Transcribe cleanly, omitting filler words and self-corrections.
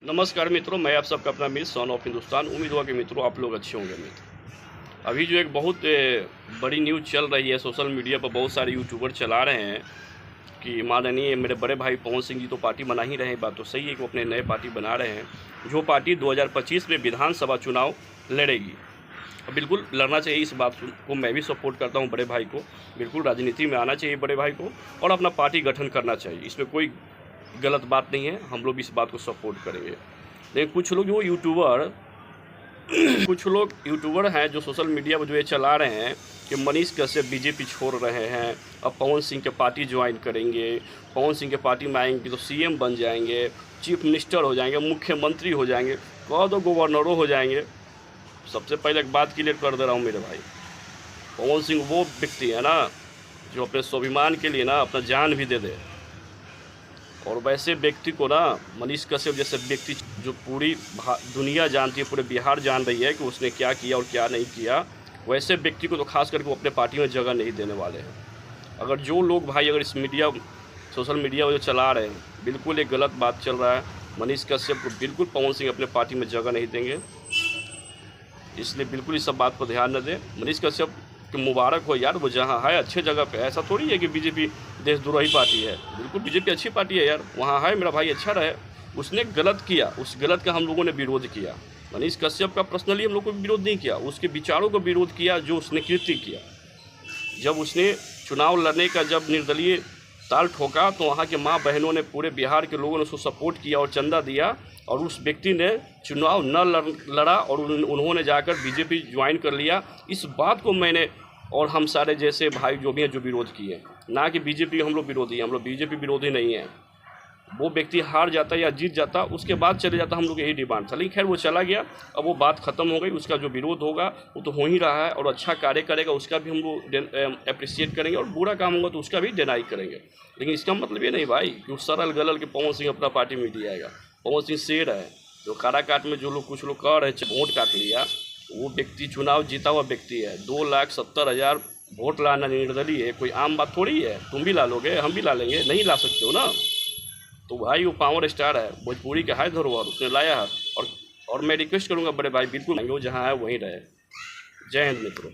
नमस्कार मित्रों, मैं आप सबका अपना मित्र सन ऑफ हिंदुस्तान। उम्मीद हुआ कि मित्रों आप लोग अच्छे होंगे। मित्र, अभी जो एक बहुत बड़ी न्यूज़ चल रही है, सोशल मीडिया पर बहुत सारे यूट्यूबर चला रहे हैं कि माननीय मेरे बड़े भाई पवन सिंह जी तो पार्टी बना ही रहे हैं। बात तो सही है कि वो अपने नए पार्टी बना रहे हैं, जो पार्टी 2025 में विधानसभा चुनाव लड़ेगी। बिल्कुल लड़ना चाहिए, इस बात को मैं भी सपोर्ट करता हूँ। बड़े भाई को बिल्कुल राजनीति में आना चाहिए, बड़े भाई को, और अपना पार्टी गठन करना चाहिए। इसमें कोई गलत बात नहीं है, हम लोग इस बात को सपोर्ट करेंगे। लेकिन कुछ लोग जो यूट्यूबर हैं जो सोशल मीडिया पर जो ये चला रहे हैं कि मनीष कश्यप बीजेपी छोड़ रहे हैं, अब पवन सिंह के पार्टी ज्वाइन करेंगे, पवन सिंह के पार्टी में आएंगे तो सीएम बन जाएंगे, चीफ मिनिस्टर हो जाएंगे, मुख्यमंत्री हो जाएंगे, कह दो गवर्नरों हो जाएंगे। सबसे पहले एक बात क्लियर कर दे रहा हूँ मेरे भाई, पवन सिंह वो व्यक्ति है ना जो अपने स्वाभिमान के लिए ना अपना जान भी दे दे। और वैसे व्यक्ति को ना, मनीष कश्यप जैसे व्यक्ति जो पूरी दुनिया जानती है, पूरे बिहार जान रही है कि उसने क्या किया और क्या नहीं किया, वैसे व्यक्ति को तो खास करके वो अपने पार्टी में जगह नहीं देने वाले हैं। अगर जो लोग भाई अगर इस सोशल मीडिया जो चला रहे हैं, बिल्कुल एक गलत बात चल रहा है। मनीष कश्यप को बिल्कुल पवन सिंह अपने पार्टी में जगह नहीं देंगे, इसलिए बिल्कुल इस सब बात पर ध्यान न दें। मनीष कश्यप कि मुबारक हो यार, वो जहाँ है अच्छे जगह पे है। ऐसा थोड़ी है कि बीजेपी देशद्रोही पार्टी है, बिल्कुल बीजेपी अच्छी पार्टी है यार, वहाँ है मेरा भाई, अच्छा रहे। उसने गलत किया, उस गलत का हम लोगों ने विरोध किया। मनीष कश्यप का पर्सनली हम लोग को विरोध नहीं किया, उसके विचारों को विरोध किया जो उसने कृत्य किया। जब उसने चुनाव लड़ने का जब निर्दलीय ताल ठोका तो वहाँ के माँ बहनों ने, पूरे बिहार के लोगों ने उसको सपोर्ट किया और चंदा दिया, और उस व्यक्ति ने चुनाव न लड़ा और उन्होंने जाकर बीजेपी ज्वाइन कर लिया। इस बात को मैंने और हम सारे जैसे भाई जो भी हैं जो विरोध किए, ना कि बीजेपी हम लोग विरोधी हैं। हम लोग बीजेपी विरोधी नहीं हैं। वो व्यक्ति हार जाता या जीत जाता उसके बाद चले जाता, हम लोग यही डिमांड था। लेकिन खैर वो चला गया, अब वो बात ख़त्म हो गई। उसका जो विरोध होगा वो तो हो ही रहा है, और अच्छा कार्य करेगा उसका भी हम लोग अप्रिशिएट करेंगे, और बुरा काम होगा तो उसका भी डिनाई करेंगे। लेकिन इसका मतलब ये नहीं भाई कि उस सरल गलल के पवन सिंह अपना पार्टी में दिया आएगा। पवन सिंह शेर है, जो काराकाट में जो लोग कुछ लोग कह रहे हैं वोट काट लिया, वो व्यक्ति चुनाव जीता हुआ व्यक्ति है। 2,70,000 वोट लाना निर्दलीय है, कोई आम बात थोड़ी है। तुम भी ला लोगे, हम भी ला लेंगे, नहीं ला सकते हो ना। तो भाई वो पावर स्टार है, भोजपुरी का है धरोहर, उसने लाया है। और मैं रिक्वेस्ट करूँगा बड़े भाई, बिल्कुल वो जहाँ है वहीं रहे। जय हिंद मित्रों।